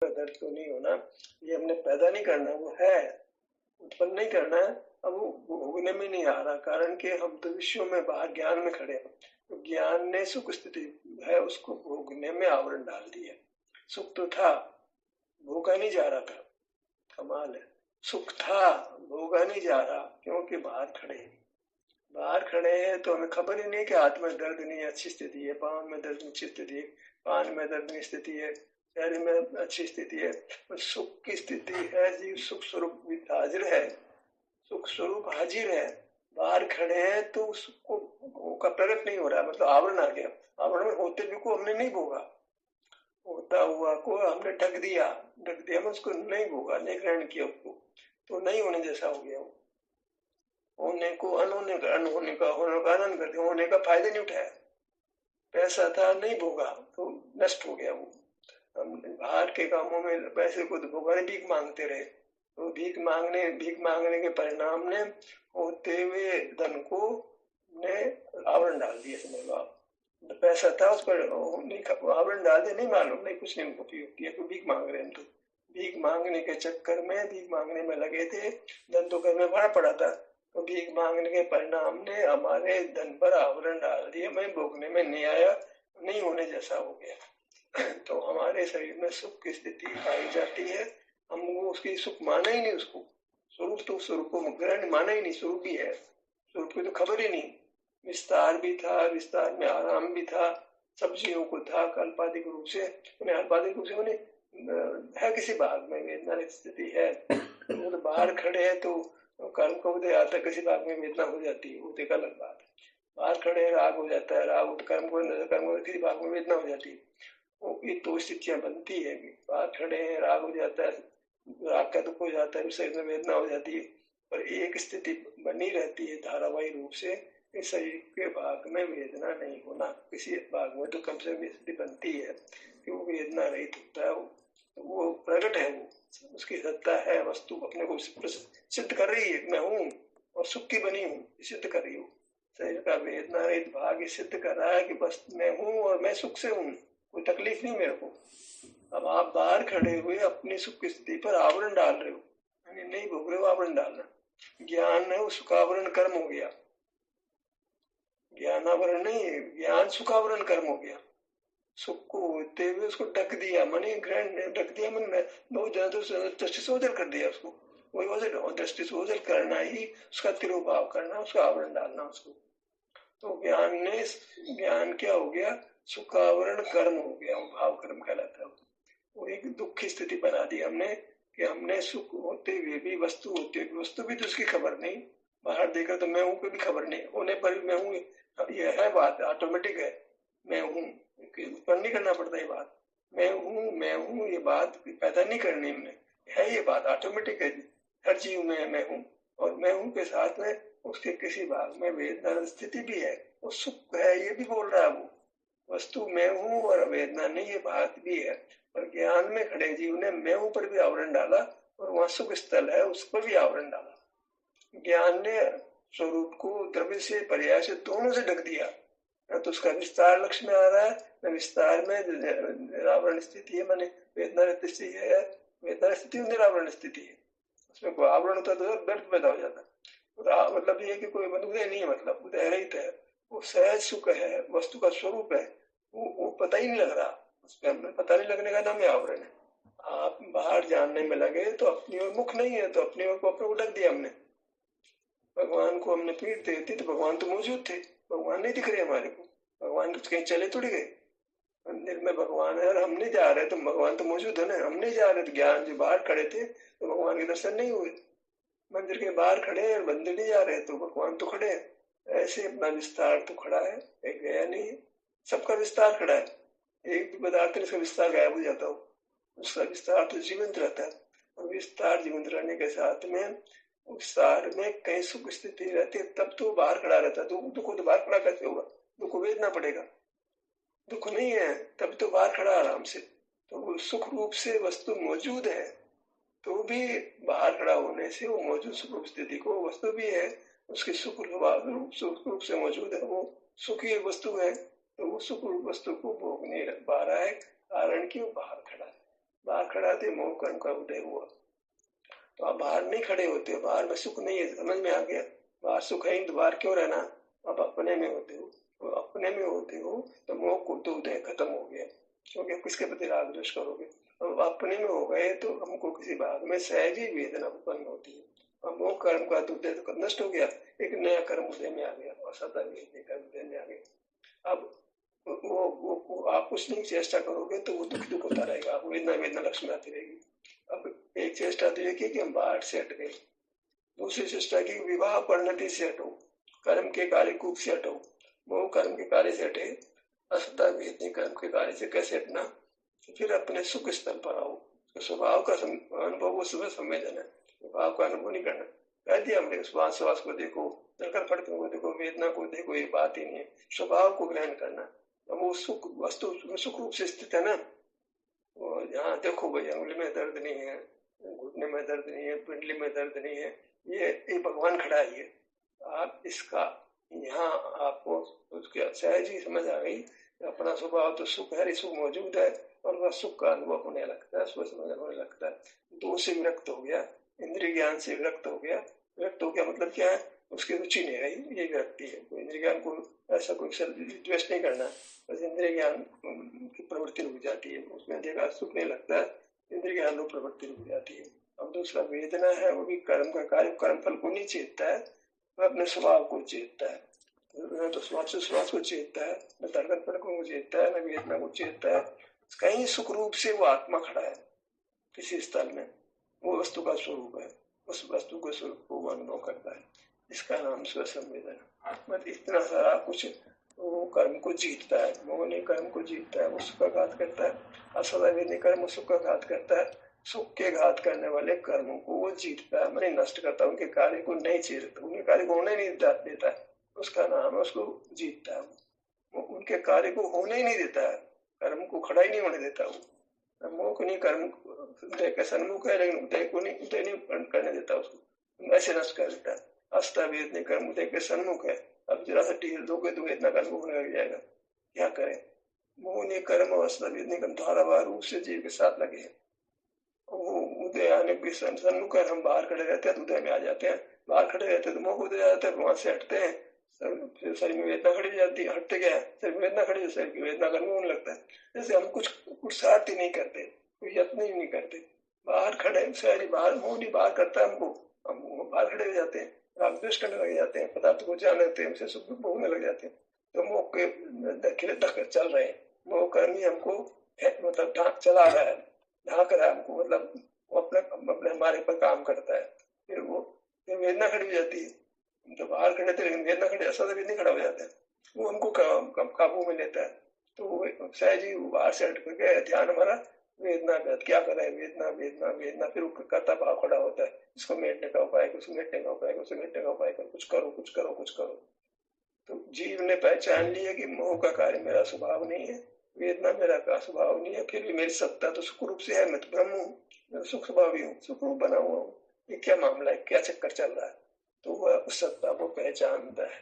दर्द तो नहीं होना, ये हमने पैदा नहीं करना, वो है, उत्पन्न नहीं करना है। अब वो भोगने में नहीं आ रहा, कारण कि हम तो विश्व में बाहर ज्ञान में खड़े हैं, तो ज्ञान ने सुख स्थिति है उसको भोगने में आवरण डाल दिया। सुख तो था, भोगा नहीं जा रहा था, कमाल है। सुख था, भोगा नहीं जा रहा, क्योंकि बाहर खड़े हैं। बाहर खड़े हैं तो हमें खबर ही नहीं कि हाथ में दर्द नहीं है, अच्छी स्थिति है, पाँव में दर्द अच्छी स्थिति है, कान में दर्द नहीं स्थिति है, शरीर में अच्छी स्थिति है। तो सुख की स्थिति है, जीव सुख स्वरूप हाजिर है, सुख स्वरूप हाजिर है। बाहर खड़े हैं तो सुख को का प्रकट नहीं हो रहा, मतलब आवरण आ गया। आवरण में होते भी को हमने नहीं भोगा, होता हुआ को हमने ढक दिया, में उसको नहीं भोगा, नहीं ग्रहण किया उसको, तो नहीं होने जैसा हो गया। वो होने को अनहोने का, अनहोने का होने का आनंद करते, होने का फायदा नहीं उठाया। पैसा था, नहीं भोगा तो नष्ट हो गया। वो हम बाहर के कामों में पैसे को तो भोगा नहीं, भीख मांगते रहे, तो भीख मांगने के परिणाम ने होते हुए धन को ने आवरण डाल दिया। समझ लो आप, पैसा था उस पर नहीं आवरण डाल दिया, नहीं मालूम, नहीं कुछ नहीं उपयोग किया, तो भीख मांग रहे हैं। तो भीख मांगने के चक्कर में, भीख मांगने में लगे थे, धन तो घर में भरा पड़ा था, तो भीख मांगने के परिणाम ने हमारे धन पर आवरण डाल दिया, मैं भोगने में नहीं आया, नहीं होने जैसा हो गया। तो हमारे शरीर में सुख की स्थिति पाई जाती है, हम उसकी सुख माना ही नहीं, उसको स्वरूप, तो स्वरूप को ग्रहण माना ही नहीं, स्वरूप भी है, स्वरूप की तो खबर ही नहीं। विस्तार भी था, विस्तार में आराम भी था, सब जीवों को था अल्पाधिक रूप से, उन्हें अल्पाधिक रूप से उन्हें है किसी भाग में वेदना स्थिति है, वो तो बाहर खड़े हैं तो कर्म का उदय आता है, किसी भाग में वेदना हो जाती है, वो तो एक अलग बात है। बाहर खड़े राग हो जाता है, राग कर्म को किसी भाग में वेदना हो जाती है, वो ये दो स्थितियां बनती है। बाहर खड़े हैं, राग हो जाता है, राग का दुख हो जाता है, शरीर में वेदना हो जाती है, पर एक स्थिति बनी रहती है धारावाही रूप से, इस शरीर के भाग में वेदना नहीं होना, किसी भाग में तो कम से कम स्थिति बनती है कि वो वेदना रहित होता है, वो प्रकट है, वो उसकी सत्ता है, वस्तु अपने को सिद्ध कर रही है, मैं हूँ और सुख की बनी हूँ, सिद्ध कर रही हूँ। शरीर का वेदना रहित भाग सिद्ध कर रहा है कि बस मैं हूँ और मैं सुख से हूँ, कोई तकलीफ नहीं मेरे को। अब आप बाहर खड़े हुए अपनी सुख की स्थिति पर आवरण डाल रहे हो, नहीं भोग रहे हो, आवरण डालना। ज्ञान है वो सुखावरण कर्म हो गया, ज्ञानावरण नहीं है, ज्ञान सुखावरण कर्म हो गया। सुख को होते हुए उसको ढक दिया, मनी ग्रहण ढक दिया, मन बहुत ज्यादा दृष्टि से ओझल कर दिया उसको, वही ओझल, दृष्टि से ओझल करना ही उसका तिरोभाव करना, उसका आवरण डालना उसको। तो ज्ञान क्या हो गया, सुखावरण कर्म हो गया, वो भाव कर्म कहलाता है। वो एक दुख की स्थिति बना दी हमने कि हमने सुख होते हुए भी, वस्तु होते हुए, वस्तु भी तो उसकी खबर नहीं, बाहर देखा तो मैं हूँ की भी खबर नहीं, होने पर भी मैं हूँ, ये है बात, ऑटोमेटिक है, मैं हूँ, उत्पन्न नहीं करना पड़ता ये बात, मैं हूँ ये बात पैदा नहीं करनी हमने, है ये बात ऑटोमेटिक है, हर जीव में मैं हूँ, और मैं हूँ के साथ में उसके किसी भाग में वेदना स्थिति भी है, वो सुख है ये भी बोल रहा है, वो वस्तु मैं हूँ और वेदना नहीं ये बात भी है। पर ज्ञान में खड़े जीव ने मैं हूँ पर भी आवरण डाला, और वहां सुख स्थल है उस पर भी आवरण डाला। ज्ञान ने स्वरूप को द्रव्य से, पर्याय से, दोनों से ढक दिया, न तो उसका विस्तार लक्ष्य में आ रहा है, न विस्तार में निरावरण स्थिति है, माने वेदना स्थिति है, वेदना स्थिति निरावरण स्थिति है, उसमें कोई आवरण होता तो दर्द पैदा हो जाता। मतलब ये कि कोई उदय नहीं है, मतलब उदय रहित है, वो सहज सुख है, वस्तु का स्वरूप है, वो पता ही नहीं लग रहा, उसमें हमें पता नहीं लगने का नाम है आवरण है। आप बाहर जानने में लगे तो अपनी ओर मुख नहीं है, तो अपनी ओर को अपने को ढक दिया हमने। भगवान को हमने पीठ दे दी तो भगवान तो मौजूद थे, भगवान नहीं दिख रहे हमारे को, भगवान कुछ कहीं चले थोड़ी गए, मंदिर में भगवान है और हम नहीं जा रहे तो भगवान तो मौजूद है ना, हम नहीं जा रहे तो ज्ञान जो बाहर खड़े थे तो भगवान के दर्शन नहीं हुए, मंदिर के बाहर खड़े हैं, मंदिर नहीं जा रहे तो भगवान तो खड़े हैं। ऐसे अपना विस्तार तो खड़ा है, एक गया नहीं है, सबका विस्तार खड़ा है, एक भी पदार्थ नहीं, उसका विस्तार गायब हो जाता हो, उसका विस्तार तो जीवंत रहता है, और विस्तार जीवंत रहने के साथ में विस्तार में कहीं सुख स्थिति रहती है, तब तो बाहर खड़ा रहता है, दुख को तो बाहर खड़ा कैसे होगा, दुख को वेदना पड़ेगा, दुख नहीं है तब तो बाहर खड़ा आराम से, तो सुख रूप से वस्तु मौजूद है, तो भी बाहर खड़ा होने से वो मौजूद सुख स्थिति को वस्तु भी है, उसके सुख रूप से मौजूद है, वो सुखी वस्तु है, तो वो सुख रूप वस्तु को भोग नहीं पा रहा है, कारण कि वो बाहर खड़ा है। बाहर खड़ा थे, मोह कर्म का उदय हुआ। तो आप बाहर नहीं खड़े होते हो, बाहर में सुख नहीं है, समझ में आ गया। बाहर सुख है तो बाहर क्यों रहना, आप अपने में होते हो। तो अपने में होते हो तो मोह को तो उदय खत्म हो गया, क्योंकि आप किसके प्रति राग द्वेष करोगे। अब अपने में हो गए तो हमको किसी भाग में सहज ही वेदना उत्पन्न होती है। अब मोह कर्म का तो उदय तो नष्ट हो गया, एक नया कर्म उदय में आ गया और सदा वेदना कर्म उदय में आ गया। अब वो आप कुछ नहीं चेष्टा करोगे तो वो दुख दुख होता रहेगा, आपको वेदना वेदना लक्ष्मी आती रहेगी। अब एक चेष्टा तो ये की कि हम बाहर से हट गए, दूसरी चेष्टा की विवाह परिणति से हटो, कर्म के कार्य कूप से हटो। मोह कर्म के कार्य से हटे, असदा वेदनी कर्म के कार्य से कैसे हटना, तो फिर अपने सुख स्थल पर आओ। तो स्वभाव का अनुभव वो सुबह संवेदन है, स्वभाव का अनुभव नहीं करना। कह दिया हमने श्वास को देखो, धड़कन फड़कन को देखो, वेदना को देखो, ये बात ही नहीं है। स्वभाव को ग्रहण करना, वो सुख वस्तु सुख रूप से स्थित है ना। और यहाँ देखो भाई, अंगुली में दर्द नहीं है, घुटने में दर्द नहीं है, पिंडली में दर्द नहीं है, ये भगवान खड़ा ही है। आप इसका यहाँ आपको उसके सहज ही समझ आ गई, अपना स्वभाव तो सुख है, सुख मौजूद है और वह सुख का अनुभव होने लगता है, स्व समझ होने लगता है। दो से विरक्त हो गया, इंद्रिय ज्ञान से विरक्त हो गया। विरक्त हो गया मतलब क्या है, उसकी रुचि नहीं रही, ये विरक्ति है। इंद्रिय ज्ञान को ऐसा कोई द्वेष नहीं करना, बस इंद्रिय ज्ञान की प्रवृत्ति रुक जाती है, उसमें देखा सुख नहीं लगता है, इंद्रिय ज्ञान रूप प्रवृत्ति रुक जाती है। अब दूसरा वेदना है, वो भी कर्म का कार्य, कर्म फल को नहीं चेतता है, वह अपने स्वभाव को चेतता है। न तो श्वास को चेतता है, न धड़कन फड़कन को चेतता है, न वेदना को चेतता है। कहीं सुख रूप से वो आत्मा खड़ा है किसी स्थल में, वो वस्तु का स्वरूप है, उस वस्तु के स्वरूप को वो अनुभव करता है। इसका नाम स्व संवेदन। मतलब इतना सारा कुछ वो कर्म को जीतता है, मोह ने कर्म को जीतता है, वो सुख का घात करता है। असदा वेदनी कर्म सुख का घात करता है, सुख के घात करने वाले कर्मों को वो जीतता है, मैंने नष्ट करता है, उनके कार्य को नहीं चीरता, उनके कार्य को होने नहीं देता है, उसका नाम है, उसको जीतता है। वो उनके कार्य को होने ही नहीं देता है, कर्म को खड़ा ही नहीं होने देता। वो मोह को नहीं कर्म उदय का सन्मुख है, लेकिन उदय को नहीं, उदय नहीं करने देता, उसको ऐसे नष्ट कर देता है। अस्ता वेदनी कर्म उदय के सन्मुख है, अब जरा सा ढील दोगे तो वेदना कर्म होने लग जाएगा, क्या करें। मोह ने कर्म और अस्ता वेदनी कर्म धारावार रूप से जीव के साथ लगे हैं। उदय आने के सन्मुख है, हम बाहर खड़े रहते हैं तो उदय में आ जाते हैं, बाहर खड़े रहते हैं तो मोह उदय जाता है, वहां से हटते हैं, फिर शरीर में वेदना खड़ी जाती है, हटते क्या है, शरीर में वेदना खड़ी, शरीर की वेदना कर्म होने लगता है। जैसे हम कुछ पुरुषार्थ ही नहीं करते, कोई यत्न ही नहीं करते, बाहर खड़े, शरीर बाहर, मोह नहीं बाहर करता हमको, हम बाहर खड़े हो जाते हैं, राग द्वेष करने लग जाते हैं, पदार्थ को जान लेते हैं, उसे सुख दुख भोगने लग जाते हैं। तो मोह के दखिले तक चल रहे हैं, मोह कर्म ही हमको मतलब चला रहा है, ढाक रहा है हमको, मतलब वो अपने हमारे पर काम करता है। फिर वो फिर वेदना खड़ी हो जाती है, तो बाहर खड़े थे लेकिन वेदना खड़ी, असद वेदना खड़ा हो जाता है, वो हमको काबू में लेता है। तो वो सहज ही बाहर से हट करके ध्यान हमारा वेदना का, क्या कर रहा है, वेदना वेदना वेदना, फिर वो करता भाव खड़ा होता है, इसको मेटने का उपाय, उसको मेटने का उपाय, उसको मेटने का उपाय करो, कुछ करो कुछ करो कुछ करो। तो जीव ने पहचान लिया कि मोह का कार्य मेरा स्वभाव नहीं है, वेदना मेरा का स्वभाव नहीं है, फिर भी मेरी सत्ता तो सुख रूप से है, मैं तो ब्रह्म हूँ, मैं सुख स्वभावी हूँ, सुख रूप बना हुआ हूँ, ये क्या मामला है, क्या चक्कर चल रहा है। तो वह उस सत्ता को पहचानता है।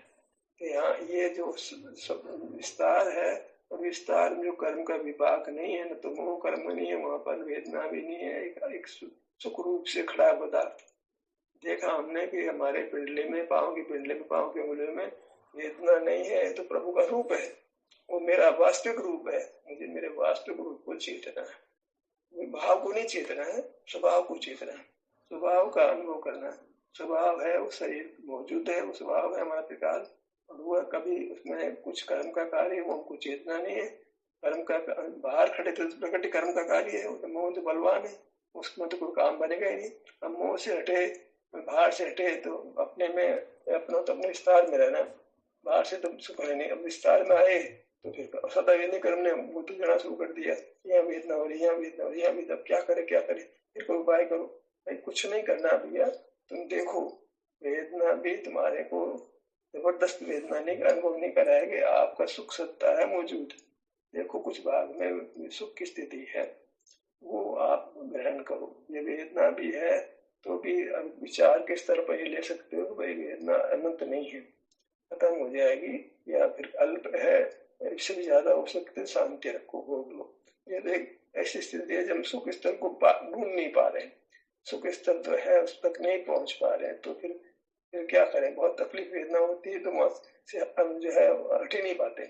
तो यहाँ ये जो विस्तार है, और विस्तार में जो कर्म का विपाक नहीं है, न तो मोह कर्म नहीं है, वहां पर वेदना भी नहीं है, एक सुख रूप से खड़ा पदार्थ। देखा हमने कि हमारे पिंडली में, पाँव की पिंडली में, पाँव की उंगलियों में वेदना नहीं है, तो प्रभु का रूप है, वो मेरा वास्तविक रूप है, मुझे मेरे वास्तविक रूप को चेतना है, भाव को नहीं चेतना है, स्वभाव को चेतना है, स्वभाव का अनुभव करना है। स्वभाव है, वो शरीर मौजूद है, वो स्वभाव है हमारा त्रिकाल, और वह कभी उसमें कुछ कर्म का कार्य वो हमको चेतना नहीं है। कर्म का बाहर खड़े तो प्रकृति कर्म का कार्य है, वो तो मोह तो बलवान है, उसमें तो कोई काम बनेगा ही नहीं। हम मोह से हटे, बाहर से हटे तो अपने में, अपना तो अपने विस्तार में रहना, बाहर से तो सुख है नहीं। अब विस्तार में आए तो फिर सदा वेदनी कर्म ने बुद्धि जाना शुरू कर दिया, यहाँ वेदना हो रही, यहाँ वेदना हो रही, यहाँ वेदना, क्या करे क्या करे, फिर कोई उपाय करो। भाई कुछ नहीं करना भैया, तुम देखो वेदना भी तुम्हारे को जबरदस्त वेदना नहीं अनुभव नहीं कराएंगे, आपका सुख सत्ता है मौजूद, देखो कुछ भाग में सुख की स्थिति है, वो आप ग्रहण करो। ये वेदना भी है तो भी विचार के स्तर पर ही ले सकते हो कि भाई वेदना अनंत नहीं है, खत्म हो जाएगी, या फिर अल्प है, इससे भी ज्यादा हो सकते, शांति रखो, भोग लो। ये ऐसी स्थिति है जब सुख स्थल को ढूंढ नहीं पा रहे, सुख स्थल तो है उस तक नहीं पहुंच पा रहे, तो फिर क्या करें, बहुत तकलीफ वेदना होती है, तो वहां से हम जो है हट ही नहीं पाते।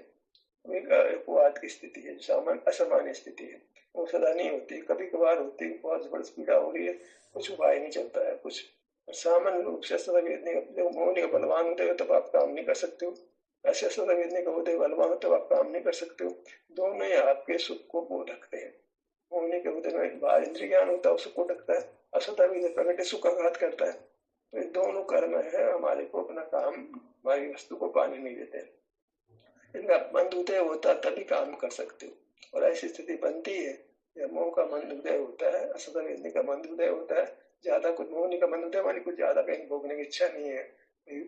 एक अपवाद की स्थिति है, असामान्य स्थिति है, वो सदा नहीं होती, कभी कभार होती है, बहुत जबरदस्त पीड़ा हो रही है, कुछ उपाय नहीं चलता है कुछ। सामान्य रूप से सदा वेदने जब मोहनी का बलवान होते हो तब आप काम नहीं कर सकते हो, ऐसे सदा वेदने का उदय बलवान तब आप काम नहीं कर सकते हो। दोनों ही आपके सुख को वो ढकते हैं। मोहनी के उदय में बाहर इंद्रिय ज्ञान होता है, उस सुख को ढकता है, असदा भी प्रकट सुख का घात करता है। तो ये दोनों कर्म है हमारे को अपना काम, हमारी वस्तु को पाने नहीं देते। इनका मंद उदय होता तभी काम कर सकते हो, और ऐसी स्थिति बनती है जब मोह का मंद उदय होता है, असदा वेदने का मंद उदय होता है, ज्यादा कुछ मोहनी का मंद उदय मानी कुछ ज्यादा कहीं भोगने की इच्छा नहीं है,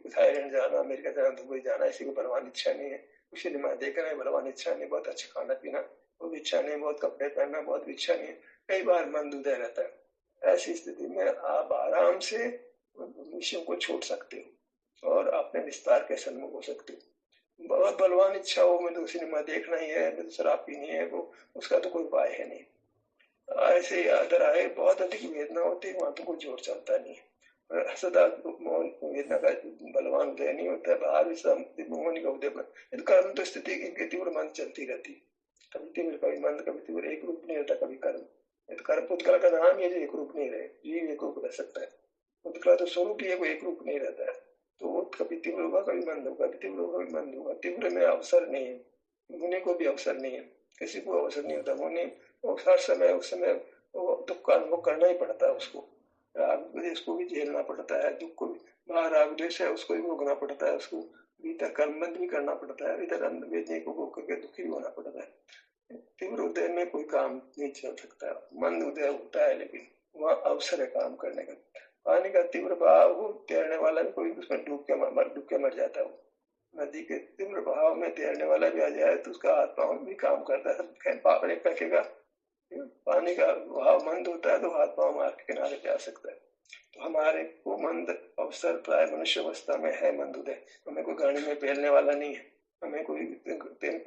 थाईलैंड जाना, अमेरिका जाना, दुबई जाना, इसी को बलवान इच्छा नहीं है, कुछ सिनेमा देखना है बलवान इच्छा नहीं, बहुत अच्छा खाना पीना वो भी इच्छा नहीं, बहुत कपड़े पहनना बहुत भी इच्छा नहीं है, कई बार मंद उदय रहता है। ऐसी स्थिति में आप आराम से विषयों को छोड़ सकते हो और अपने विस्तार के सन्मुख हो सकते हो। बहुत बलवान इच्छा हो, मैं तो सिनेमा देखना ही है, मैं तो शराब पीनी है, वो उसका तो कोई उपाय है नहीं। ऐसे अगर आए बहुत अधिक वेदना होती है, वहां तो कोई जोर चलता नहीं है, सदा वेदना का बलवान उदय नहीं होता है, बाहर भी मोहनी का उदय कर्म तो स्थिति की तीव्र मंद चलती रहती, कभी तीव्र कभी मंद कभी तीव्र, एक रूप नहीं रहता कभी कर्म। तो कर्म पुतकला का नाम ही है जो एक रूप नहीं रहे, जीव एक रूप रह सकता है, पुतकला तो स्वरूप ही है, वो एक रूप नहीं रहता है, तो कभी तीव्र होगा कभी मंद होगा, कभी तीव्र होगा कभी मंद होगा, तीव्र में अवसर नहीं है, होने को भी अवसर नहीं है, किसी को अवसर नहीं होता होने, हर समय उस समय दुख का अनुभव करना ही पड़ता है उसको, राग द्वेष को भी झेलना पड़ता है, दुख को भी, बाहर राग द्वेष है उसको भी भोगना पड़ता है, उसको भीतर कर्मबंध भी करना पड़ता है, इधर अंध वेदने को भोग करके दुखी भी होना पड़ता है। तीव्र उदय में कोई काम नहीं चल सकता, मंद उदय होता है लेकिन वहाँ अवसर है काम करने का। पानी का तीव्र बहाव हो, तैरने वाला भी कोई उसमें डूब के मर जाता है, नदी के तीव्र बहाव में तैरने वाला भी आ जाए तो उसका हाथ पांव भी काम करता है, पापड़े फेंकेगा, पानी का बहाव मंद होता है तो हाथ पांव मार के किनारे पे आ सकता है। तो हमारे को मंद अवसर प्राय मनुष्य अवस्था में है मंद उदय, हमें कोई गाड़ी में पहनने वाला नहीं है, हमें कोई तेल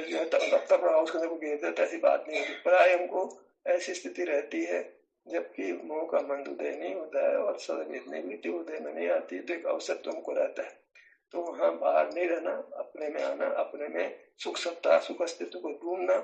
जो है तब पड़ा उसके अंदर गिर देता, ऐसी बात नहीं होती, प्राय हमको ऐसी स्थिति रहती है जबकि मोह का मंद उदय नहीं होता है और सदवेदने भी तीव्र उदय में नहीं आती, तो एक अवसर तुमको रहता है, तो वहां बाहर नहीं रहना, अपने में आना, अपने में सुख सत्ता सुख अस्तित्व को ढूंढना,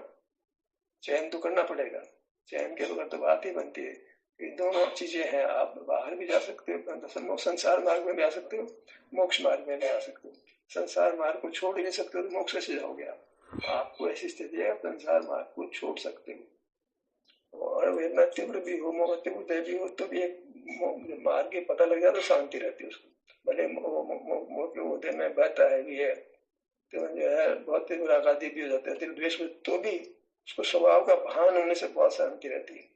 चयन तो करना पड़ेगा, चयन के बगैर तो बात ही बनती है। ये दोनों चीजें हैं, आप बाहर भी जा सकते हो, संसार मार्ग में भी आ सकते हो, मोक्ष मार्ग में भी आ सकते हो। संसार मार्ग को छोड़ ही नहीं सकते हो तो मोक्ष से जाओगे आप, आपको ऐसी स्थिति है संसार मार्ग को छोड़ सकते हो, और वेदना तीव्र भी हो, मोह तीव्र भी हो तो भी एक मार्ग के पता लग जाए तो शांति रहती है उसको, भले मोह के उदय में बहता है भी है, तो जो है बहुत तीव्र आगादी भी हो जाते हैं द्वेष में, तो भी उसको स्वभाव का भान होने से बहुत शांति रहती है।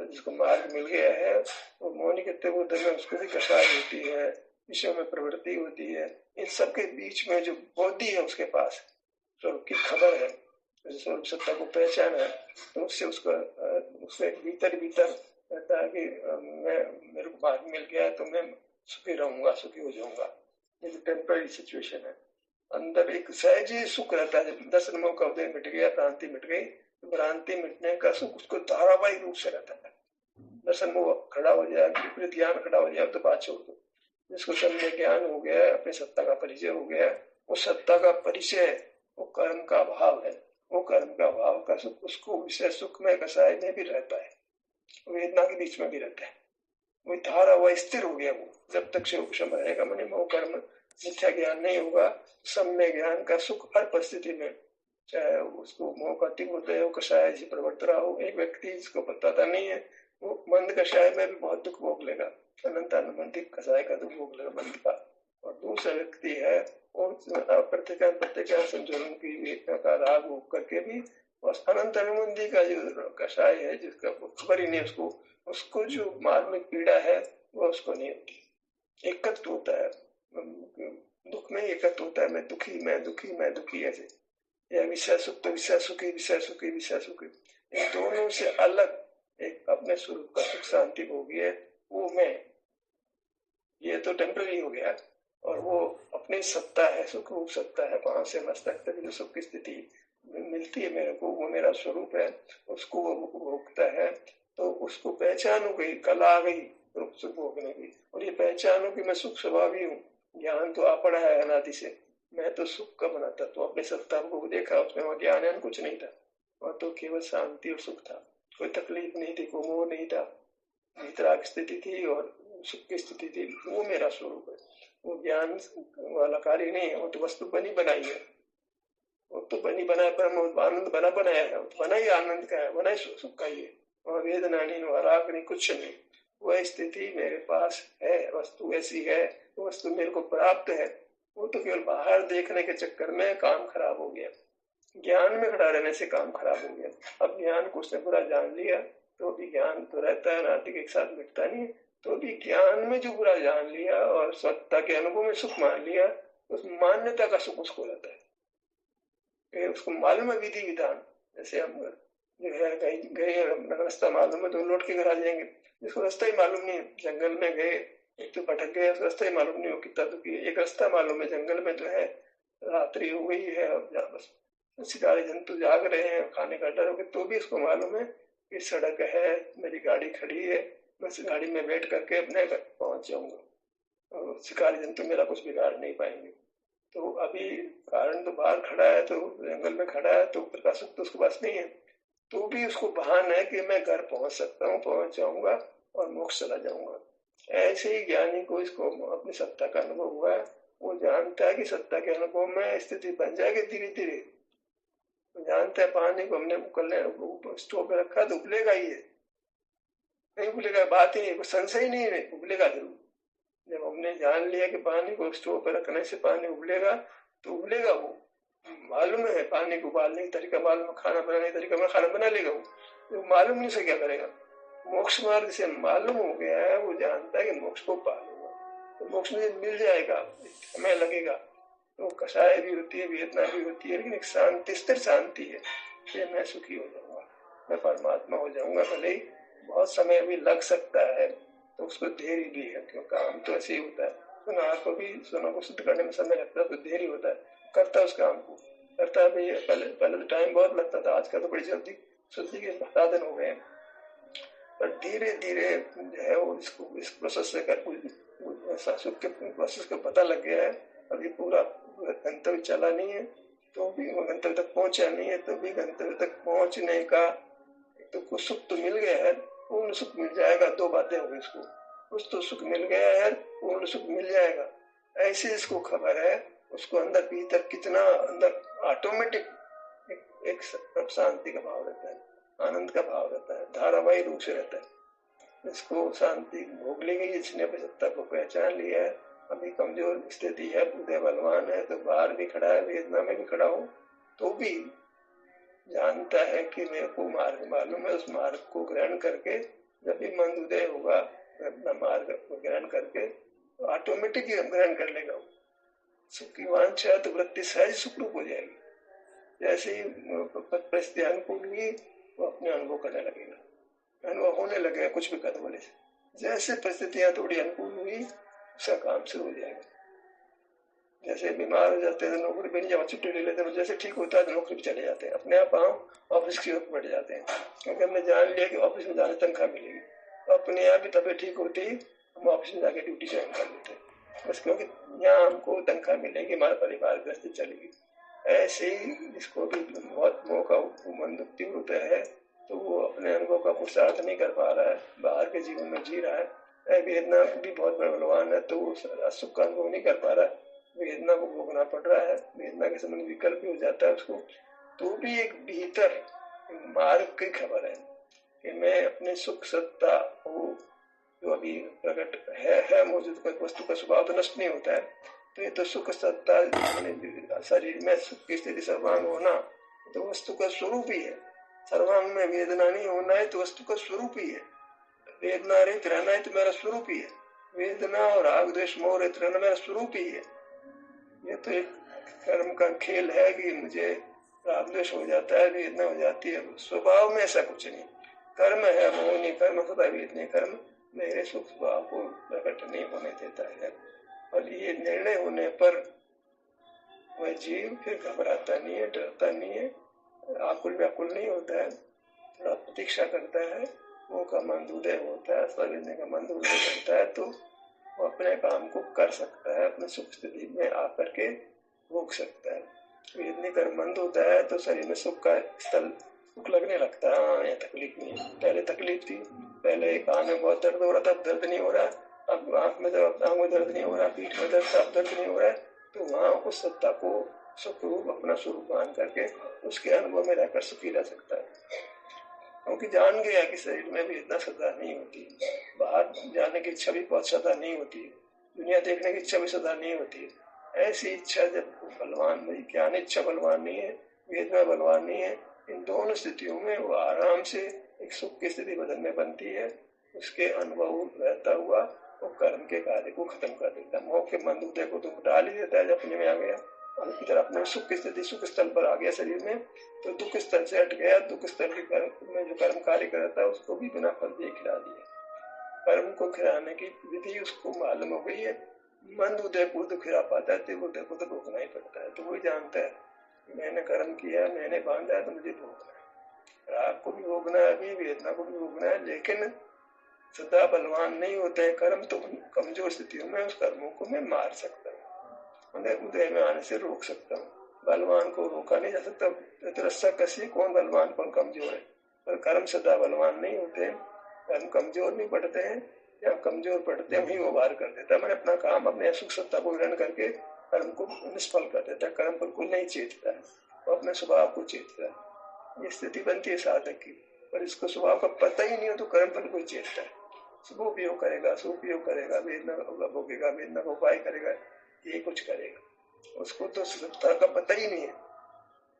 जिसको मार्ग मिल गया है वो मोहनी के तीव्र उदय में उसको भी कषाय होती है, विषयों में प्रवृत्ति होती है, इन सबके बीच में जो बोधि है उसके पास स्वरूप की खबर है, स्वरूप सत्ता को पहचान है, तो उससे उसके भीतर रहता है कि मेरे को मार्ग मिल गया है तो मैं सुखी रहूंगा, सुखी हो जाऊंगा, ये तो टेम्पररी सिचुएशन है। अंदर एक सहज ही सुख रहता है, जब दर्शन मोह का उदय मिट गया, भ्रांति मिट गई, तो भ्रांति मिटने का सुख उसको धारावाहिक रूप से रहता है, दर्शन मोह खड़ा हो जाए, विपरीत ज्ञान खड़ा हो जाए तो बात छोड़ दो, जिसको सम्य ज्ञान हो गया, अपने सत्ता का परिचय हो गया, वो सत्ता का परिचय वो कर्म का भाव है, वो कर्म का भाव का सुख उसको विषय सुख में कसाय में भी रहता है, वेदना के बीच में भी रहता है, वो धारा वह स्थिर हो गया, वो जब तक से उपशम रहेगा, मैंने मोह कर्म मिथ्या ज्ञान नहीं होगा, सम्य ज्ञान का सुख हर परिस्थिति में, चाहे उसको मोह का तीव्र उदय हो, कषाय से प्रवर्त रहा हो, एक व्यक्ति जिसको पता नहीं है वो मंद कषाय में भी बहुत दुख भोग लेगा, अनंत कषाय का दुख भोग लेगा मंद का, और दूसरा व्यक्ति है वो प्रत्येक संचलन की वेदना का राग भोग करके भी अनंत अनुबंधी का जो कषाय है जिसका खबर ही नहीं उसको जो मार्मिक पीड़ा है वो उसको नहीं होती, एकत्व होता है, दुख में एकत्व होता है, मैं दुखी ऐसे, या विषय सुख तो विषय सुखी, इन दोनों से अलग एक अपने स्वरूप का सुख शांति भोगी है, वो मैं, ये तो टेम्पररी हो गया, और वो अपनी सत्ता है, सुख रूप सत्ता है, पांव से मस्तक तक जो सुख की स्थिति मिलती है मेरे को, वो मेरा स्वरूप है, उसको वो भोगता है, तो उसको पहचानू गई, कल आ गई सुख भोगने की, और ये पहचानू कि मैं सुख स्वभावी हूँ। ज्ञान तो आ पड़ा है अनादि से, मैं तो सुख का बना था, तो अपने सत्ता को देखा, उसमें वह ज्ञान कुछ नहीं था, वह तो केवल शांति और सुख था, कोई तकलीफ नहीं थी, कोई मोह नहीं था, वितराग स्थिति थी और सुख की स्थिति थी, वो मेरा स्वरूप है। वो ज्ञान वाला कार्य नहीं है, वो तो वस्तु बनी बनाई है, वो तो बनी बनाया पर आनंद बना बनाया है, बना ही आनंद का है, बना ही सुख का ही है, वहाँ वेदना नहीं, वहाँ राग नहीं, कुछ नहीं। वह स्थिति मेरे पास है, वस्तु ऐसी है, वस्तु मेरे को प्राप्त है, वो तो केवल बाहर देखने के चक्कर में काम खराब हो गया, ज्ञान में खड़ा रहने से काम खराब हो गया। अब ज्ञान को उसने बुरा जान लिया, तो भी ज्ञान तो रहता है, नाटक एक साथ मिटता नहीं, तो भी ज्ञान में जो बुरा जान लिया और सत्ता के अनुभव में सुख मान लिया, उस मान्यता का सुख उसको रहता है, उसको मालूम है विधि विधान। जैसे हम जो है गए रास्ता मालूम है तो लौट के घर आ जाएंगे, जिसको रास्ता ही मालूम नहीं, जंगल में गए, एक तो भटक गए, रास्ता ही मालूम नहीं हो कितना दुखी है, एक रास्ता मालूम है, जंगल में जो है रात्रि हो गई है, अब बस शिकारी जंतु जाग रहे हैं, खाने का डर हो गया, तो भी उसको मालूम है कि सड़क है, मेरी गाड़ी खड़ी है, मैं इस गाड़ी में बैठ करके अपने घर पहुंच जाऊंगा, और शिकारी जंतु मेरा कुछ बिगाड़ नहीं पाएंगे। तो अभी कारण तो बाहर खड़ा है, तो जंगल में खड़ा है, तो प्रकाश तो उसके पास नहीं है, तो भी उसको बहाना है कि मैं घर पहुंच सकता हूँ, पहुंच जाऊंगा और मोक्ष चला जाऊंगा। ऐसे ही ज्ञानी को इसको अपनी सत्ता का अनुभव हुआ है, वो जानता है कि सत्ता के अनुभव में स्थिति बन जाएगी धीरे धीरे, जानते हैं पानी को हमने उकलने स्टोव में रखा तो उबलेगा ही है, नहीं उबलेगा बात ही नहीं, कोई संशय नहीं है, उबलेगा जरूर। जब हमने जान लिया कि पानी को स्टोव पर रखने से पानी उबलेगा, तो उबलेगा, वो मालूम है, पानी को उबालने का तरीका मालूम, खाना बनाने का तरीका में खाना बना लेगा, वो मालूम नहीं से क्या करेगा। मोक्ष मार्ग से मालूम हो गया है, वो जानता है कि मोक्ष को पालूंगा, तो मोक्ष मुझे मिल जाएगा, समय लगेगा, तो कषाय भी होती है, वेदना भी होती है, लेकिन एक शांति, स्थिर शांति है कि मैं सुखी हो जाऊंगा, मैं परमात्मा हो जाऊंगा, भले ही बहुत समय भी लग सकता है, तो उसको देरी भी है, क्यों काम तो ऐसे ही होता है, सुनो को शुद्ध करने में समय लगता है, तो देरी होता है, करता है उस काम को, करता है भाई, पहले तो टाइम बहुत लगता था, आजकल तो बड़ी जल्दी शुद्धि के साधन हो गए, पर धीरे धीरे जो है वो इस प्रोसेस से सुख के प्रोसेस का पता लग गया है। अभी पूरा गंतव्य चला नहीं है, तो भी गंतव्य तक पहुंचा नहीं है, तो भी गंतव्य तक पहुंचने का तो कुछ सुख तो मिल गया है, पूर्ण सुख मिल जाएगा, दो बातें हो गई इसको, कुछ तो सुख मिल गया है, पूर्ण सुख मिल जाएगा, ऐसे इसको खबर है, उसको अंदर भीतर कितना अंदर ऑटोमेटिक एक शांति का भाव रहता है, आनंद का भाव रहता है, धारावाही रूप से रहता है, इसको शांति भोग लेगी जिसने अपनी सत्ता को पहचान लिया है। अभी कमजोर स्थिति है, बुद्धे बलवान है, तो बाहर भी खड़ा है, वेदना में भी खड़ा हूँ, तो भी जानता है कि मेरे को मार्ग मालूम है, उस मार्ग को ग्रहण करके जब भी मन उदय होगा, अपना मार्ग को ग्रहण करके तो ऑटोमेटिक ग्रहण कर लेगा, सुख की वांछा तो वृत्ति सहज सुखरूप हो जाएगी, जैसे ही परिस्थिति अनुकूल हुई वो अपने अनुभव करने लगेगा, अनुभव होने लगेगा कुछ भी कदम बोले से, जैसे परिस्थितियां थोड़ी अनुकूल हुई उसका काम शुरू हो जाएगा। जैसे बीमार हो जाते हैं तो नौकरी पे नहीं, जब छुट्टी ले लेते हैं, जैसे ठीक होता है तो नौकरी पे चले जाते हैं, अपने आप ऑफिस की ओर बढ़ जाते हैं, क्योंकि हमने जान लिया कि ऑफिस में जाने तनख्वाह मिलेगी, तो अपने आप ही तबियत ठीक होती ही हम ऑफिस में जाके ड्यूटी ज्वाइन कर लेते हैं, बस क्योंकि यहाँ हमको तनख्वाह मिलेगी, हमारा परिवार गृहस्थी चलेगी। ऐसे ही जिसको भी बहुत मौका तीव्र होता है, तो वो अपने अनुभव का पुरुषार्थ नहीं कर पा रहा है, बाहर के जीवन में जी रहा है, वेदना भी बहुत बलवान है, तो वो सुख का अनुभव नहीं कर पा रहा है, वेदना को भोगना पड़ रहा है, वेदना के संबंध विकल्प भी हो जाता है उसको, तो भी एक भीतर मार्ग की खबर है कि मैं अपने सुख सत्ता को जो अभी प्रकट है मौजूद वस्तु का स्वभाव तो नष्ट नहीं होता है, तो ये तो सुख सत्ता शरीर में सुख की स्थिति सर्वांग होना तो वस्तु का स्वरूप ही है, सर्वांग में वेदना नहीं होना है तो वस्तु का स्वरूप ही है, वेदना रहित रहना है तो मेरा स्वरूप ही है, वेदना और राग द्वेष मोह रहित रहना मेरा स्वरूप ही है। ये तो एक कर्म का खेल है कि मुझे राग द्वेष हो जाता है, वेदना हो जाती है, स्वभाव में ऐसा कुछ नहीं, कर्म है मोह नहीं, कर्म सदा वेदना, कर्म मेरे सुख स्वभाव को प्रकट नहीं होने देता है, और ये निर्णय होने पर वह जीव फिर घबराता नहीं है, डरता नहीं है, आकुल व्याकुल नहीं होता है, थोड़ा प्रतीक्षा करता है, वो का मंद उदय होता है, स्वलेने का मंद उदय करता है, तो वो अपने काम को कर सकता है, अपने सुख स्थिति में आकर के भोग सकता है। वेदनी कर्म मंद होता है तो शरीर में सुख का स्थल सुख लगने लगता है। हाँ, ये तकलीफ नहीं है, पहले तकलीफ थी, पहले कान में बहुत दर्द हो रहा था, अब दर्द नहीं हो रहा, अब आंख में दर्द नहीं हो रहा, पीठ में दर्द, अब दर्द नहीं हो रहा है, तो वहाँ उस सत्ता को सुख रूप अपना स्वरूप मान करके उसके अनुभव में रहकर सुखी रह सकता है। क्योंकि जान गया कि शरीर में भी इतना सदा नहीं होती, बाहर जाने की इच्छा भी बहुत सदा नहीं होती, दुनिया देखने की इच्छा भी सदा नहीं होती। ऐसी इच्छा जब बलवान नहीं, ज्ञान इच्छा बलवान नहीं है, वेद में बलवान नहीं है, इन दोनों स्थितियों में वो आराम से एक सुख की स्थिति बदन में बनती है। उसके अनुभव रहता हुआ वो कर्म के कार्य को खत्म कर देता है, मोह के मंद उदय को तो डाल ही देता है। जब अपने में आ गया, इधर अपने सुख की स्थिति सुख स्थल पर आ गया शरीर में, तो दुख स्थल से हट गया, दुख स्थल के कर्म में जो कर्म कार्य करता है उसको भी बिना फल दिए खिला दिया। कर्म को खिलाने की विधि उसको मालूम हो गई है, मंद उदय को तो खिला पाता है, तीव्र उदय को तो भोगना ही पड़ता है। तो वही जानता है मैंने कर्म किया, मैंने बांधा है, तो मुझे भोगना है, राग को भी भोगना है, अभी वेदना को भी भोगना है। लेकिन सदा बलवान नहीं होते हैं कर्म, तो कमजोर स्थितियों में उस कर्मों को मैं मार सकता हूँ, उदय में आने से रोक सकता हूँ। बलवान को रोका नहीं जा सकता, रस्सा कसी कौन बलवान कौन कमजोर है, पर कर्म सदा बलवान नहीं होते हैं, कर्म कमजोर नहीं पड़ते हैं, या कमजोर पड़ते हैं वही वो वार कर देता है। मैंने अपना काम अपने सुख सत्ता को ग्रहण करके कर्म को निष्फल कर देता है, कर्म बिल्कुल नहीं चेतता है, वो अपने स्वभाव को चेतता है। ये स्थिति बनती है साधक की, पर इसको स्वभाव का पता ही नहीं हो तो कर्म पर कोई चेतता है, शुभ उपयोग करेगा, सुपयोग करेगा, वेदना भोगेगा, वेदना का उपाय करेगा, ये कुछ करेगा, उसको तो सत्ता का पता ही नहीं है।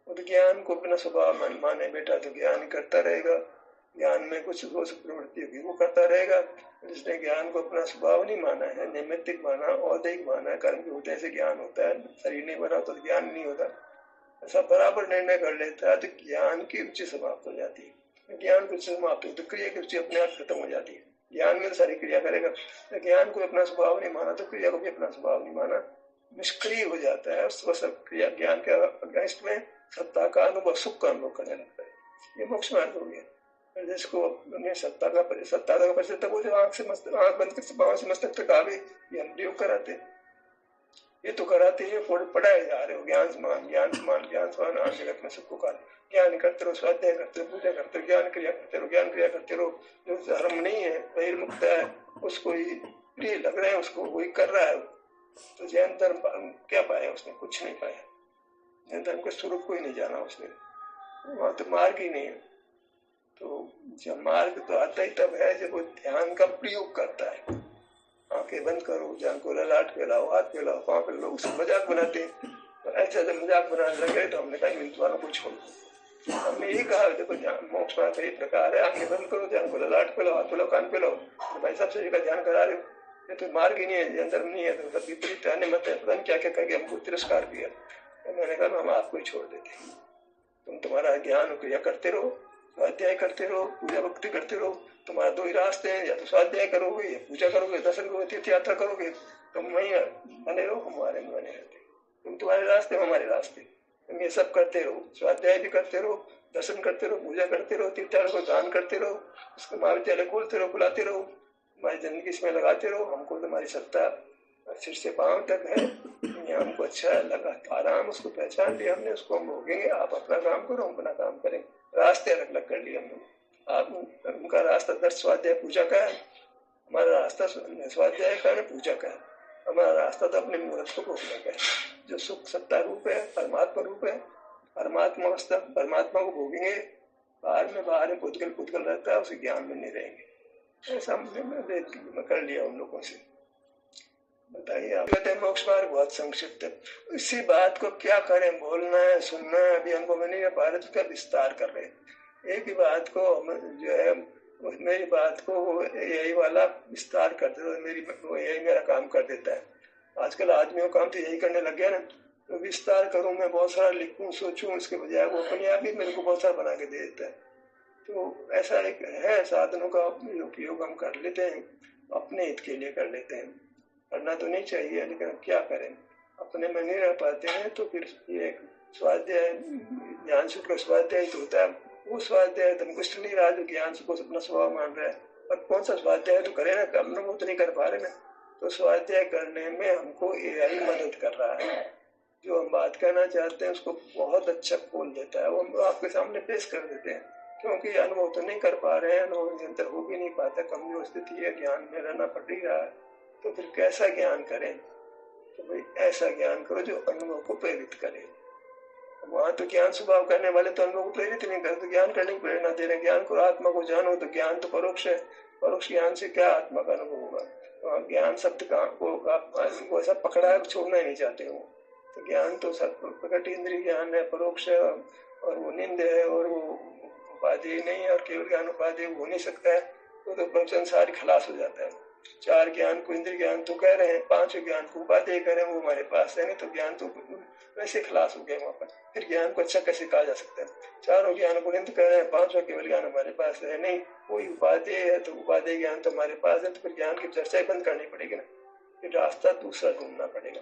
वो तो ज्ञान को अपना स्वभाव माने बेटा तो ज्ञान करता रहेगा, ज्ञान में कुछ दोष प्रवृत्ति होगी वो करता रहेगा। जिसने ज्ञान को अपना स्वभाव नहीं माना है, नैमित्तिक माना, औदैहिक माना है, कर्म के होते से ज्ञान होता है, शरीर नहीं बना तो ज्ञान नहीं होता, ऐसा बराबर निर्णय कर लेता है, तो ज्ञान की रुचि समाप्त हो जाती है। ज्ञान की रुचि समाप्त हो तो क्रिया की रुचि अपने आप खत्म हो जाती है। ज्ञान में तो सारी क्रिया करेगा, ज्ञान को अपना स्वभाव नहीं माना तो क्रिया को भी अपना स्वभाव नहीं माना, निष्क्रिय हो जाता है। सब क्रिया ज्ञान के अगेंस्ट में सत्ता का अनुभव, सुख का अनुभव करने लगता है। ये मोक्ष मार्ग हो गया। जिसको सत्ता का परिचय तब वो जो आंख बंद कर बाहों से मस्तक तक आ गई, ये हम प्रयोग कराते, ये तो कराते हैं, पढ़ाए जा रहे हो ज्ञान समान ज्ञान समान ज्ञान समान, आज जगत में सबको कर ज्ञान करते रहो, स्वाध्याय करते रहो, पूजा करते रहो, ज्ञान क्रिया करते रहो, ज्ञान क्रिया करते रहो। जो धर्म नहीं है, बहिर्मुक्त है, उसको ही प्रिय लग रहा है, उसको वही कर रहा है। तो जैन धर्म क्या पाया उसने? कुछ नहीं पाया। जैन धर्म के स्वरूप को ही नहीं जाना उसने, वहां तो मार्ग ही नहीं है। तो जब मार्ग तो आता ही तब है जब वो ध्यान का प्रयोग करता है। आंखें बंद करो, जान को ललाट पे लाओ, हाथ पे लाओ, पाँव पे लाओ, उसको मजाक बनाते हैं। तो ऐसा जब मजाक बनाने लगे तो हमने कहा इन वालों को छोड़ो। हमने यही कहा देखो मोक्ष मार्ग का ये प्रकार है, आंखें बंद करो, जान को ललाट पे लाओ, हाथ पे लाओ, कान पे लाओ। तो भाई साहब शरीर का ध्यान करा रहे हो, ये तो मार्ग ही नहीं है, जैन धर्म नहीं है, तो विपरीत रहने मत है। पता नहीं क्या क्या करके हमको तिरस्कार किया। तो मैंने कहा हम आपको ही छोड़ देते हैं, तुम तुम्हारा ज्ञान क्रिया करते रहो, स्वाध्याय करते रहो, पूजा भक्ति करते रहो। तुम्हारा दो ही रास्ते हैं, या तो स्वाध्याय करोगे, या पूजा करोगे, दर्शन करोगे, तीर्थ यात्रा करोगे। तुम वहीं बने रहो, हमारे में बने रहते। तुम तुम्हारे रास्ते, हमारे रास्ते। तुम ये सब करते रहो, स्वाध्याय भी करते रहो, दर्शन करते रहो, पूजा करते रहो, तीर्थ यात्रा को दान करते रहो, उसको महाविद्यालय खोलते रहो, बुलाते रहो, हमारी जिंदगी इसमें लगाते रहो। हमको तुम्हारी सत्ता सिर से पांव तक है, हमको अच्छा लगा, आराम उसको पहचान लिया हमने, उसको हम भोगेंगे। आप अपना काम करो, हम अपना काम करेंगे। रास्ते अलग अलग कर लिए हमने। आप उनका रास्ता दर्श स्वाध्याय पूजा का है, हमारा रास्ता स्वाध्याय का है, पूजा का है। हमारा रास्ता तो अपने मूर्त को भोगने का है। जो सुख सत्ता रूप है, परमात्मा रूप है, परमात्मा अवस्था, परमात्मा को भोगेंगे। बाहर में पुद्गल रहता है, उसे ज्ञान में नहीं रहेंगे। ऐसा हमने कर लिया उन लोगों से। बताइए आप। कहते हैं मोक्ष मार्ग बहुत संक्षिप्त है, इसी बात को क्या करें, बोलना है, सुनना है, अभी हमको नहीं है भारत का विस्तार कर रहे हैं। एक ही बात को जो है मेरी बात को यही वाला विस्तार कर देता है, यही मेरा काम कर देता है। आजकल आदमियों काम तो यही करने लग गया ना, तो विस्तार करूं मैं, बहुत सारा लिखूं सोचूं, इसके बजाय वो अपने आप ही मेरे को बहुत सारा बना के दे देता है। तो ऐसा एक है, साधनों का उपयोग हम कर लेते हैं, अपने हित के लिए कर लेते हैं। करना तो नहीं चाहिए, लेकिन क्या करें, अपने में नहीं रह पाते हैं। तो फिर ये स्वाध्याय ज्ञान सुख का स्वाध्याय तो होता है, वो स्वाध्याय तुम कुछ नहीं रहा, जो ज्ञान सुख को अपना स्वभाव मान रहा है, पर कौन सा स्वाध्याय तो करे ना, कम वो तो नहीं कर पा रहे ना। तो स्वाध्याय करने में हमको एआई मदद कर रहा है, जो हम बात करना चाहते हैं उसको बहुत अच्छा खोल देता है, वो हम आपके सामने पेश कर देते हैं, क्योंकि अनुभव तो नहीं कर पा रहे हैं, अनुभव निरंतर हो भी नहीं पाता, कमजोर स्थिति है, ज्ञान में रहना पड़ ही रहा है, तो फिर कैसा ज्ञान करें? तो भाई ऐसा ज्ञान करो जो अनुभव को प्रेरित करे। वहां तो ज्ञान स्वभाव करने वाले तो अनुभव को प्रेरित नहीं करते, तो ज्ञान करने की प्रेरणा दे रहे हैं। ज्ञान को, आत्मा को जानो, तो ज्ञान तो परोक्ष है, परोक्ष ज्ञान से क्या आत्मा का अनुभव होगा? तो ज्ञान शब्द को ऐसा पकड़ा है, छोड़ना ही नहीं चाहते हो। तो ज्ञान तो सब प्रकट इंद्रिय ज्ञान है, परोक्ष है, और वो निंद है, और वो उपाधि नहीं है, और केवल ज्ञान उपाधि हो नहीं सकता है, तो प्रवचन सारी खलास हो जाता है। चार ज्ञान को इंद्रिय ज्ञान तो कह रहे हैं, पांचों ज्ञान को उपाधि कह रहे हैं, वो हमारे पास है नहीं, तो ज्ञान तो वैसे खलास हो गए वहां पर। फिर ज्ञान को अच्छा कैसे कहा जा सकता है? चारों ज्ञान को निंद कर रहे हैं, पांचों केवल ज्ञान हमारे पास है नहीं, कोई उपाधि है, तो उपाधि ज्ञान तो हमारे पास है, तो फिर ज्ञान की चर्चा बंद करनी पड़ेगी ना, फिर रास्ता दूसरा ढूंढना पड़ेगा।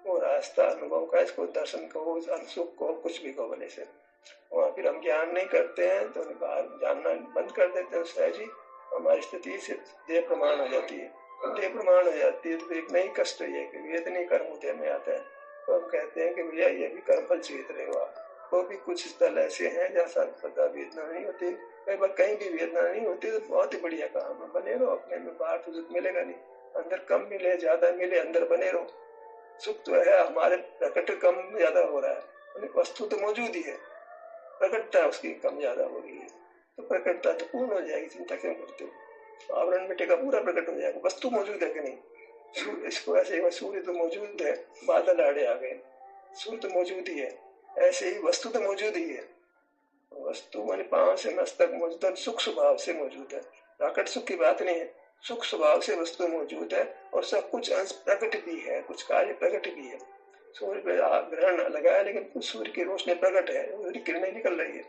वो रास्ता अनुभव का, इसको दर्शन कहो, सुख कहो, कुछ भी कहो भले से। वहाँ फिर हम ज्ञान नहीं करते हैं तो बाहर जानना बंद कर देते हैं, सहज ही हमारी स्थिति सिर्फ देह प्रमाण हो जाती है। देह प्रमाण हो जाती है तो एक नई कष्ट है कि वेद नहीं कर्म उदय में आता है, तो हम कहते हैं कि भैया ये भी कर्म फल जीत रहे हो आप। तो भी कुछ स्थल ऐसे हैं जहाँ सर्वदा वेदना नहीं होती, कई बार कहीं भी वेदना नहीं होती, तो बहुत ही बढ़िया काम है, बने रहो अपने में, बाहर तो सुख मिलेगा नहीं, अंदर कम मिले ज्यादा मिले, अंदर बने रहो। सुख तो है हमारे प्रकट कम ज्यादा हो रहा है, वस्तु तो मौजूद ही है, प्रकटता उसकी कम ज्यादा हो रही है, तो प्रकटता तो पूर्ण हो जाएगी, चिंता क्यों करते हो? आवरण मिटेगा, पूरा प्रकट हो जाएगा, वस्तु मौजूद है कि नहीं? इसको ऐसे सूर्य तो मौजूद है, बादल आड़े आ गए, सूर्य तो मौजूद ही है, ऐसे ही वस्तु तो मौजूद ही है। वस्तु माने पांव से मस्तक मौजूद है, सुख स्वभाव से मौजूद है, प्राकट सुख की बात नहीं है, सुख स्वभाव से वस्तु मौजूद है, और सब कुछ अंश प्रकट भी है, कुछ कार्य प्रकट भी है। सूर्य पे ग्रहण लगा है, लेकिन कुछ सूर्य की रोशनी प्रकट है, सूर्य की किरणें निकल रही है।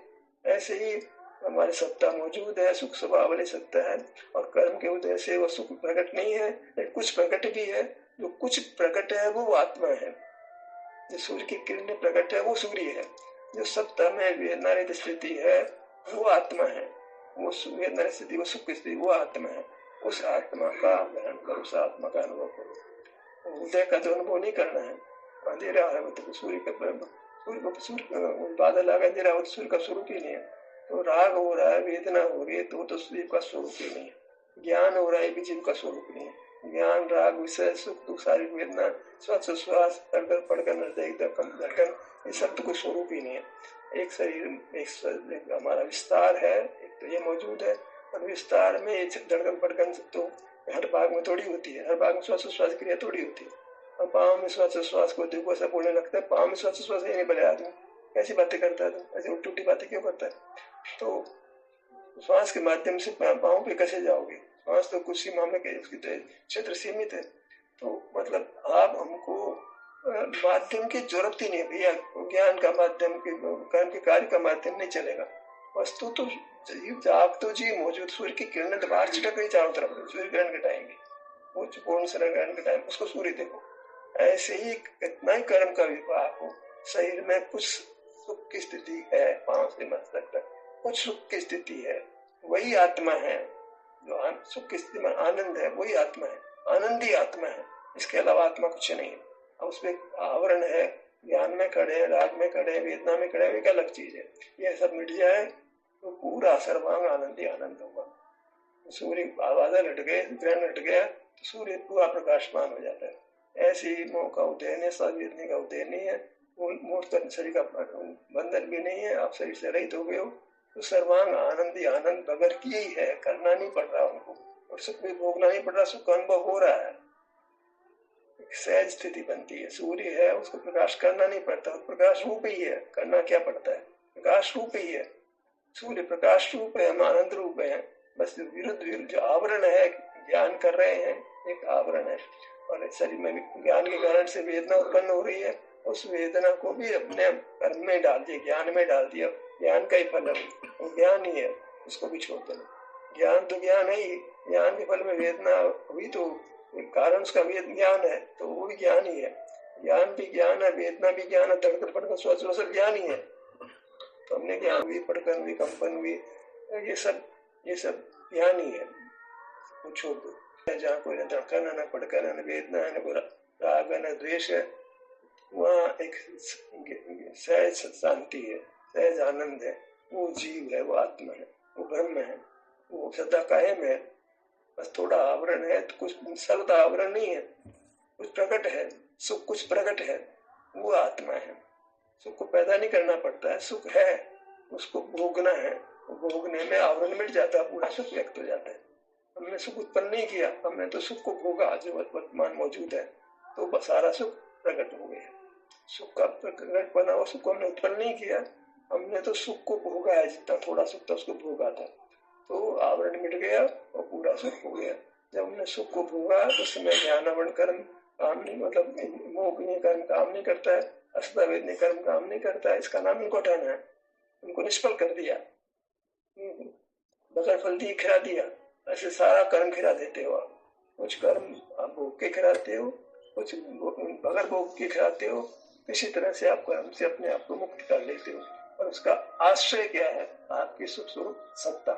ऐसे ही हमारी सत्ता मौजूद है, सुख स्वभाव वाली सत्ता है, और कर्म के उदय से वो सुख प्रकट नहीं है, लेकिन कुछ प्रकट भी है। जो कुछ प्रकट है वो आत्मा है, जो सूर्य की किरणें प्रकट है वो सूर्य है, जो सत्ता में वेदना रहित स्थिति है वो आत्मा है, वो वेदना रहित स्थिति, वो सुख की स्थिति वो आत्मा है। उस आत्मा का ग्रहण करो, उस आत्मा का अनुभव करो। उदय का तो अनुभव नहीं करना है, अंधेरा है तो सूर्य बादल आ गए, अंधेरा हो तो सूर्य का स्वरूप ही नहीं है। तो राग हो रहा है, वेदना हो रही है, तो जीव का स्वरूप ही नहीं है। ज्ञान हो रहा है, भी जीव का स्वरूप नहीं है। ज्ञान, राग, विषय, सुख दुख, शारीरिक वेदना, श्वास, धड़कन, पड़कन, हृदय धड़कन, ये सब तो कोई स्वरूप ही नहीं है। एक शरीर, एक हमारा विस्तार है, एक तो ये मौजूद है, और विस्तार में ये धड़कन पड़कन तो हर भाग में थोड़ी होती है, हर भाग में श्वास क्रिया थोड़ी होती है। और पाँव में श्वास को देखो, ऐसा बोलने लगता है, पाँव में श्वास ये नहीं बोले आदमी, कैसी बातें करता है तो, ऐसी उल्टी उल्टी बातें क्यों करता है? तो श्वास के माध्यम से पाँव पे कैसे जाओगे? श्वास तो कुछ ही मामले के, उसकी तो क्षेत्र सीमित है। तो मतलब आप हमको माध्यम की जरूरत ही नहीं भैया, ज्ञान का माध्यम के, कर्म के कार्य का माध्यम नहीं चलेगा। वस्तु तो जाग तो जी मौजूद, सूर्य की किरणें तो बाहर छिटक गई चारों तरफ, सूर्य ग्रहण के टाइम भी, वो पूर्ण ग्रहण के टाइम उसको सूर्य देखो। ऐसे ही कितना ही कर्म का विभाग हो, शरीर में कुछ सुख की स्थिति है, पांव से मस्तक तक कुछ सुख की स्थिति है, वही आत्मा है। जो सुख की स्थिति में आनंद है वही आत्मा है, आनंद ही आत्मा है, इसके अलावा आत्मा कुछ नहीं है। अब उसमें आवरण है, ज्ञान में खड़े, राग में खड़े, वेदना में खड़े, एक अलग चीज है। ये सब मिट जाए तो पूरा सर्वांग आनंद ही आनंद होगा। सूर्य बादल हट गए, ग्रहण हट गया तो सूर्य पूरा प्रकाशमान हो जाता है। ऐसे ही मोह का उदय नहीं, सवेदने का उदय नहीं है, मूर्त शरीर का बंधन भी नहीं है, आप शरीर से रहित हो गए हो, तो सर्वांग आनंद ही आनंद बगैर किए ही है, करना नहीं पड़ रहा उनको, और सुख भी भोगना नहीं पड़ रहा, सुख का अनुभव हो रहा है, सहज स्थिति बनती है। सूर्य है, उसको प्रकाश करना नहीं पड़ता, प्रकाश रूप ही है, करना क्या पड़ता है, प्रकाश रूप ही है। सूर्य प्रकाश रूप है, हम आनंद रूप है, बस विरुद्ध जो आवरण है, ज्ञान कर रहे हैं, एक आवरण है, और शरीर में ज्ञान के कारण से वेदना उत्पन्न हो रही है, उस वेदना को भी अपने कर्म में डाल दिया, ज्ञान में डाल दिया, ज्ञान का ही फल है, वो ज्ञान ही है, उसको भी छोड़ देना। ज्ञान तो ज्ञान है ही, ज्ञान के फल में वेदना हुई तो कारण उसका वेद ज्ञान है, तो वो भी ज्ञान ही है। ज्ञान भी ज्ञान है, वेदना भी ज्ञान है, धड़कन फड़कन श्वास सब ज्ञान ही है। तो हमने ज्ञान हुई, पढ़कर हुई, कंपन हुई, ये सब ज्ञान ही है। वो छोड़ दो, जहाँ कोई न धड़कन है, न पड़कन है, न वेदना है, न कोई राग है, न द्वेष है, वहाँ एक सहज शांति है, सहज आनंद है। वो जीव है, वो आत्मा है, वो ब्रह्म है, वो सदा कायम है। बस थोड़ा आवरण है, तो कुछ सर्द आवरण नहीं है, कुछ प्रकट है, सुख कुछ प्रकट है, वो आत्मा है। सुख को पैदा नहीं करना पड़ता है, सुख है, उसको भोगना है, भोगने में आवरण मिट जाता है, पूरा सुख व्यक्त हो जाता है। हमने सुख उत्पन्न नहीं किया, हमने तो सुख को भोगा जो वर्तमान मौजूद है, तो सारा सुख प्रकट हो गया। सुख का प्रकट बना हुआ सुख को हमने उत्पन्न नहीं किया, हमने तो सुख को भोगा है, जितना थोड़ा सुख था उसको भोगा था, तो आवरण मिट गया और पूरा सुख हो गया। जब हमने सुख को भोगा तो समय ज्ञान आवरण कर्म काम नहीं, मतलब मोह कर्म काम नहीं करता है, अस्तावेद कर्म काम नहीं करता है, इसका नाम इनको हटाना है, उनको निष्फल कर दिया, बगैर फल दिए खिला दिया। ऐसे सारा कर्म खिला देते हो आप, कुछ कर्म आप भोग के खिलाते हो, कुछ बगैर भोग के खिलाते हो, किसी तरह से आप कर्म से अपने आप को मुक्त कर लेते हो। और उसका आश्रय क्या है? आपकी सुख स्वरूप सत्ता,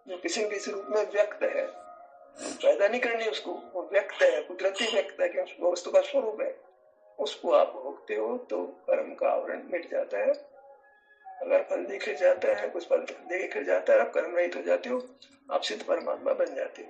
जो किसी न किसी रूप में व्यक्त है, पैदा नहीं करनी उसको, वो व्यक्त है, कुदरती व्यक्त है, कि वो वस्तु का स्वरूप है, उसको आप भोगते हो तो कर्म का आवरण मिट जाता है। अगर फल देखे जाता है, कुछ फल देखे जाता है, आप कर्म रहित हो जाते हो, आप सिद्ध परमात्मा बन जाते हो।